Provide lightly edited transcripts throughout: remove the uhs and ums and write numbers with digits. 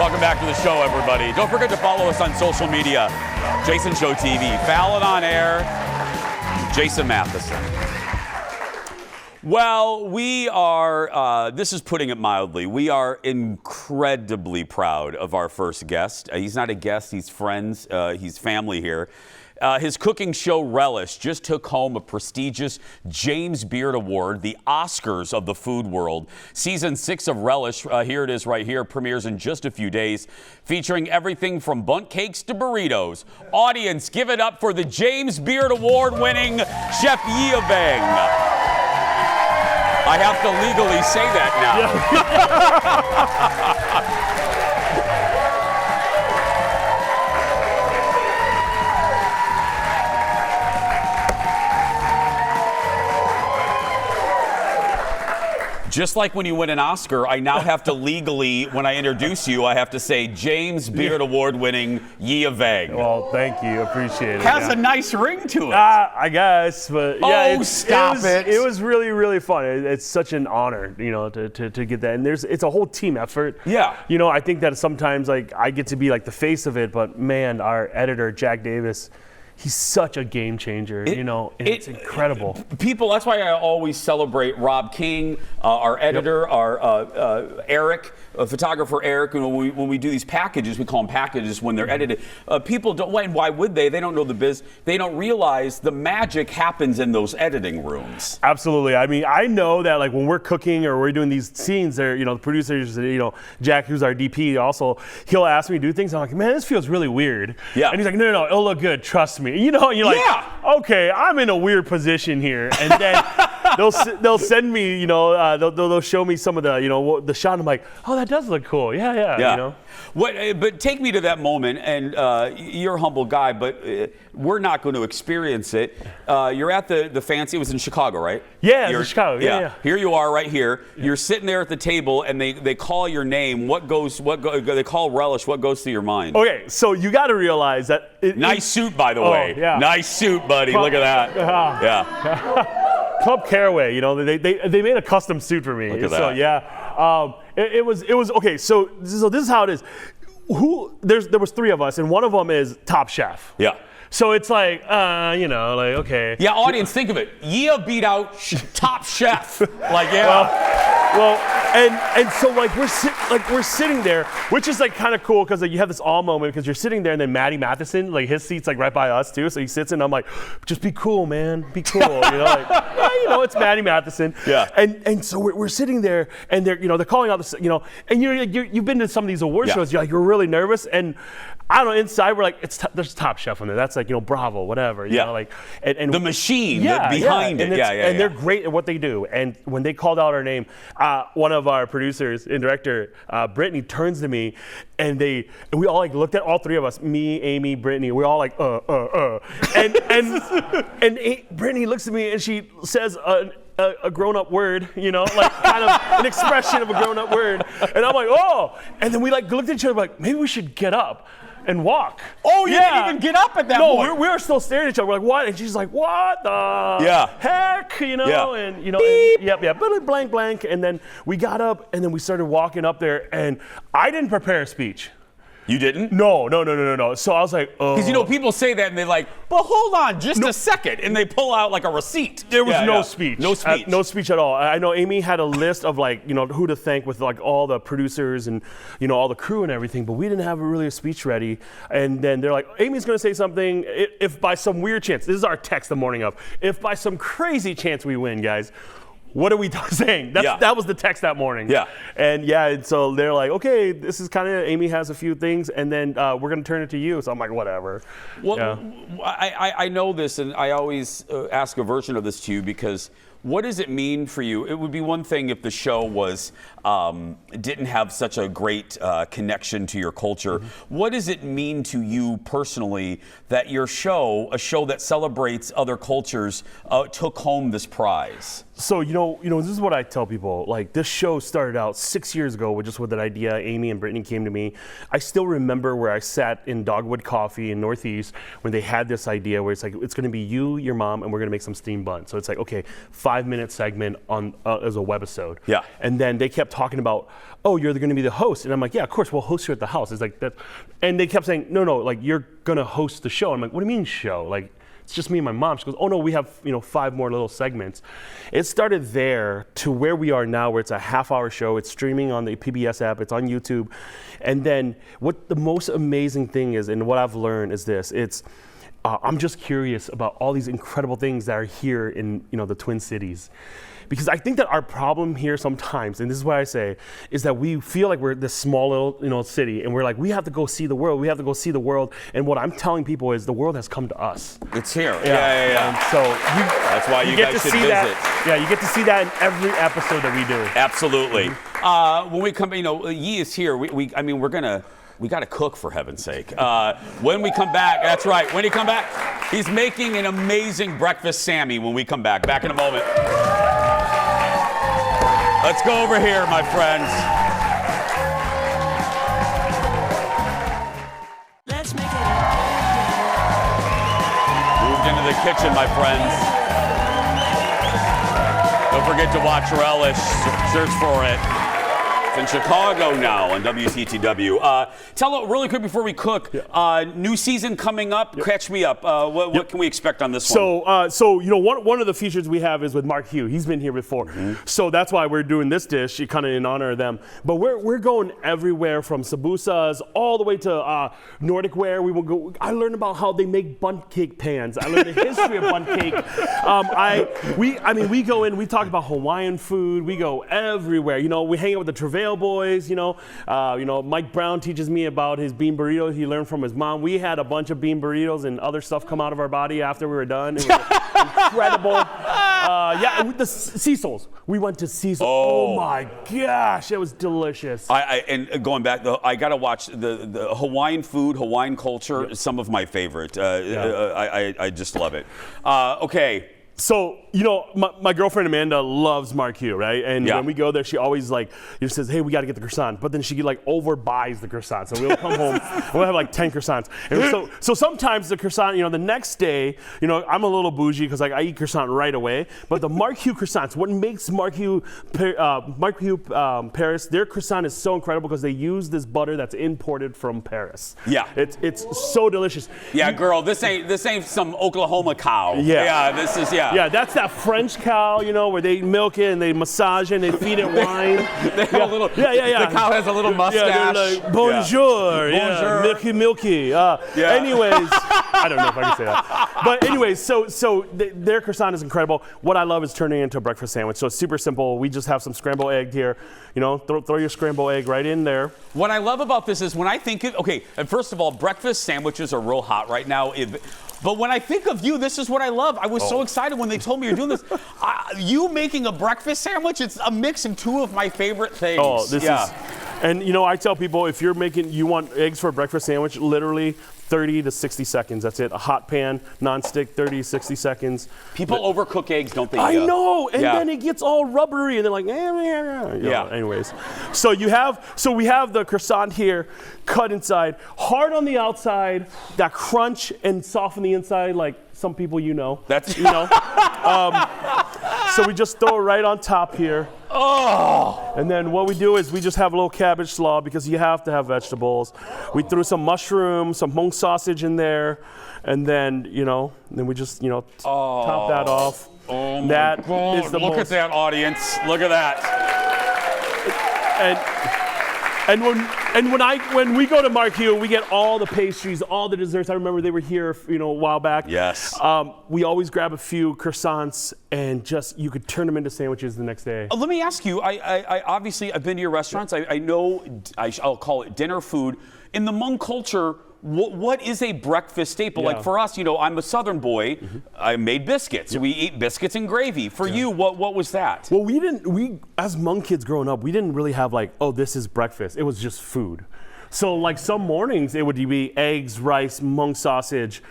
Welcome back to the show, everybody. Don't forget to follow us on social media. Jason Show TV, Fallon on Air, Jason Matheson. Well, we are, this is putting it mildly, we are incredibly proud of our first guest. He's not a guest, he's friends, he's family here. His cooking show, Relish, just took home a prestigious James Beard Award, the Oscars of the food world. Season 6 of Relish, here it is right here, premieres in just a few days, featuring everything from bundt cakes to burritos. Audience, give it up for the James Beard Award-winning Chef Yia Vang. I have to legally say that now. Just like when you win an Oscar, I now have to legally, when I introduce you, I have to say James Beard Award-winning Yia Vang. Well, thank you. Appreciate it. Has a nice ring to it. I guess, but yeah. Stop it. It was really, really fun. It's such an honor, to get that. And it's a whole team effort. Yeah. I think that sometimes I get to be like the face of it, but man, our editor, Jack Davis, he's such a game changer, and it's incredible. People, that's why I always celebrate Rob King, our editor, our Eric, photographer Eric. And when we do these packages, we call them packages when they're edited. People don't, and why would they? They don't know the biz. They don't realize the magic happens in those editing rooms. Absolutely. I mean, I know that like when we're cooking or we're doing these scenes, there, the producers, Jack, who's our DP, also, he'll ask me to do things. I'm like, man, this feels really weird. Yeah. And he's like, no, it'll look good. Trust me. And you're like, yeah. Okay, I'm in a weird position here. And then they'll send me, they'll show me some of the shot. And I'm like, oh, that does look cool. Yeah. But take me to that moment, and you're a humble guy, but we're not going to experience it. You're at the fancy, it was in Chicago, right? Yeah, it's in Chicago, yeah. Here you are right here. Yeah. You're sitting there at the table, and they call your name. They call Relish. What goes through your mind? Okay, so you got to realize that. Nice suit, by the way. Yeah. Nice suit, buddy. Look at that. Yeah. Club Caraway, they made a custom suit for me. Look at that. So yeah, it was okay. So this is how it is. There was 3 of us, and one of them is Top Chef. Yeah. So it's like, okay. Yeah, audience, think of it. Yia beat out Top Chef. Like, yeah. Well, and so like we're sitting there, which is like kind of cool because you have this awe moment because you're sitting there, and then Matty Matheson, like his seat's like right by us too. So he sits and I'm like, just be cool, man, be cool. It's Matty Matheson. Yeah. And so we're sitting there, and they're calling out the and you've been to some of these award shows. You're really nervous, and I don't know, inside we're like, there's Top Chef on there. That's like, Bravo, whatever. And the machine behind it. And they're great at what they do. And when they called out our name, one of our producers and director, Brittany, turns to me, and we all like looked at, all 3 of us, me, Amy, Brittany, we're all like, and Brittany looks at me and she says a grown-up word, like kind of an expression of a grown-up word. And I'm like, oh. And then we like looked at each other like, maybe we should get up and walk. Oh, you didn't even get up at that point. No, we were still staring at each other. We're like, what? And she's like, what the heck? Yeah. And Beep. blank. And then we got up, and then we started walking up there, and I didn't prepare a speech. You didn't? No. So I was like, oh. Because people say that and they're like, but hold on just a second, and they pull out like a receipt. There was no speech. No speech. No speech at all. I know Amy had a list of like, who to thank with like all the producers and, all the crew and everything, but we didn't have really a speech ready. And then they're like, Amy's going to say something. If by some weird chance, this is our text the morning of, if by some crazy chance we win, guys, what are we saying? That was the text that morning. Yeah. And so they're like, okay, this is kind of, Amy has a few things, and then we're going to turn it to you. So I'm like, whatever. Well, I know this, and I always ask a version of this to you because what does it mean for you? It would be one thing if the show didn't have such a great connection to your culture. Mm-hmm. What does it mean to you personally that your show, a show that celebrates other cultures, took home this prize? So this is what I tell people. Like, this show started out 6 years ago with an idea. Amy and Brittany came to me. I still remember where I sat in Dogwood Coffee in Northeast when they had this idea where it's like, it's going to be you, your mom, and we're going to make some steamed buns. So it's like, okay, 5-minute segment on as a webisode. Yeah. And then they kept talking about, oh, you're going to be the host, and I'm like, yeah, of course, we'll host you at the house. It's like that, and they kept saying, no, like you're going to host the show. I'm like, what do you mean show? Like, it's just me and my mom. She goes, oh no, we have 5 more little segments. It started there to where we are now, where it's a half-hour show. It's streaming on the PBS app. It's on YouTube. And then what the most amazing thing is, and what I've learned is this: I'm just curious about all these incredible things that are here in the Twin Cities. Because I think that our problem here sometimes, and this is what I say, is that we feel like we're this small little city, and we're like, we have to go see the world. We have to go see the world. And what I'm telling people is the world has come to us. It's here. Yeah. And so that's why you guys should visit. You get to see that in every episode that we do. Absolutely. When we come, Yi is here. We got to cook, for heaven's sake. When we come back, that's right. When he come back, he's making an amazing breakfast Sammy when we come back. Back in a moment. Let's go over here, my friends. Let's make it. Moved into the kitchen, my friends. Don't forget to watch Relish. Search for it. It's in Chicago now on WCTW. Tell really quick before we cook, new season coming up. Yep. Catch me up. What can we expect on this one? So one of the features we have is with Marc Heu. He's been here before. Mm-hmm. So that's why we're doing this dish, kind of in honor of them. But we're going everywhere from sabusas all the way to Nordic ware. We will go. I learned about how they make bundt cake pans. I learned the history of bundt cake. We go in. We talk about Hawaiian food. We go everywhere. We hang out with the Travail boys. Mike Brown teaches me about his bean burritos he learned from his mom. We had a bunch of bean burritos and other stuff come out of our body after we were done. It was incredible. The Cecil's. We went to Cecil's. Oh my gosh, it was delicious. And going back, I gotta watch the Hawaiian food, Hawaiian culture. Yep. Some of my favorite. I just love it. Okay. So, my girlfriend Amanda loves Marc Heu, right? And when we go there, she always says, hey, we got to get the croissant. But then she overbuys the croissant. So we'll come home, we'll have 10 croissants. And so sometimes the croissant, the next day, I'm a little bougie because I eat croissant right away. But the Marc Heu croissants, what makes Marc Heu Paris, their croissant is so incredible because they use this butter that's imported from Paris. Yeah. It's so delicious. Yeah, girl, this ain't some Oklahoma cow. Yeah. This is, Yeah, that's that French cow, where they milk it and they massage it and they feed it wine. They have a little. The cow has a little mustache. Yeah, they're like, bonjour. Bonjour. Milky. Anyways, I don't know if I can say that. But anyways, so their croissant is incredible. What I love is turning it into a breakfast sandwich. So it's super simple. We just have some scrambled egg here. Throw your scrambled egg right in there. What I love about this is when I think of, and first of all, breakfast sandwiches are real hot right now. But when I think of you, this is what I love. I was so excited when they told me you're doing this. You making a breakfast sandwich, it's a mix of two of my favorite things. Oh, this is, and I tell people, if you want eggs for a breakfast sandwich, literally 30 to 60 seconds. That's it. A hot pan, nonstick, 30 to 60 seconds. People overcook eggs, don't they? I know, and then it gets all rubbery, and they're like, anyways, so we have the croissant here, cut inside, hard on the outside, that crunch and soft on the inside, like some people That's so we just throw it right on top here. Oh! And then what we do is we just have a little cabbage slaw because you have to have vegetables. We threw some mushrooms, some hmong sausage in there, and then then we just top that off. Oh my God! Look at that, audience! Look at that! And when we go to Marc Heu, we get all the pastries, all the desserts. I remember they were here, a while back. Yes. We always grab a few croissants and you could turn them into sandwiches the next day. Let me ask you. I obviously I've been to your restaurants. I know I'll call it dinner food. In the Hmong culture, what is a breakfast staple? Like for us, I'm a Southern boy. Mm-hmm. I made biscuits. Yep. We eat biscuits and gravy. For you, what was that? Well, we as Hmong kids growing up, we didn't really have this is breakfast. It was just food. So like some mornings it would be eggs, rice, monk sausage,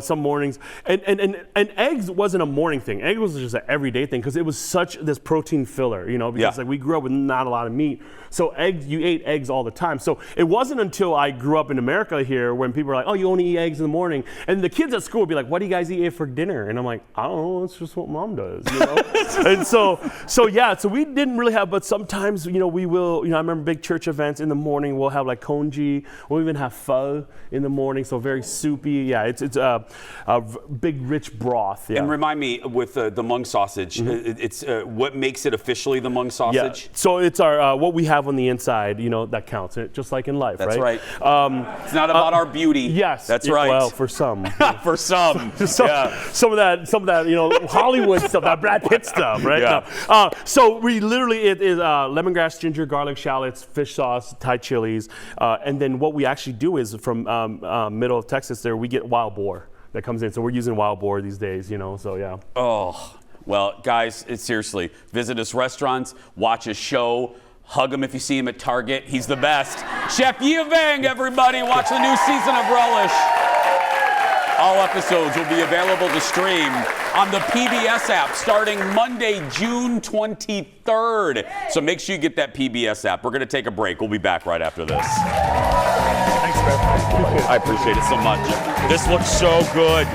some mornings. And eggs wasn't a morning thing. Egg was just an everyday thing because it was such this protein filler, because like we grew up with not a lot of meat. So you ate eggs all the time. So it wasn't until I grew up in America here when people were like, oh, you only eat eggs in the morning. And the kids at school would be like, what do you guys eat for dinner? And I'm like, I don't know, it's just what mom does, And so we didn't really have, but sometimes, we will, I remember big church events in the morning, we'll have like congee, we'll even have pho in the morning, so very soupy. Yeah, it's a big rich broth. Yeah. And remind me, with the Hmong sausage, it's what makes it officially the Hmong sausage? Yeah. So it's our what we have on the inside, that counts. Just like in life, That's right? It's not about our beauty. Yes, that's right. Well, for some, for some, some of that, Hollywood stuff, that Brad Pitt stuff, right? Yeah. No. So we literally it is lemongrass, ginger, garlic, shallots, fish sauce, Thai chilies, and then what we actually do is from middle of Texas there we get wild boar that comes in. So we're using wild boar these days, So yeah. Oh, well, guys, seriously, visit his restaurants, watch his show. Hug him if you see him at Target. He's the best. Chef Yia Vang, everybody. Watch the new season of Relish. All episodes will be available to stream on the PBS app starting Monday, June 23rd. So make sure you get that PBS app. We're going to take a break. We'll be back right after this. Thanks, man. I appreciate it so much. This looks so good.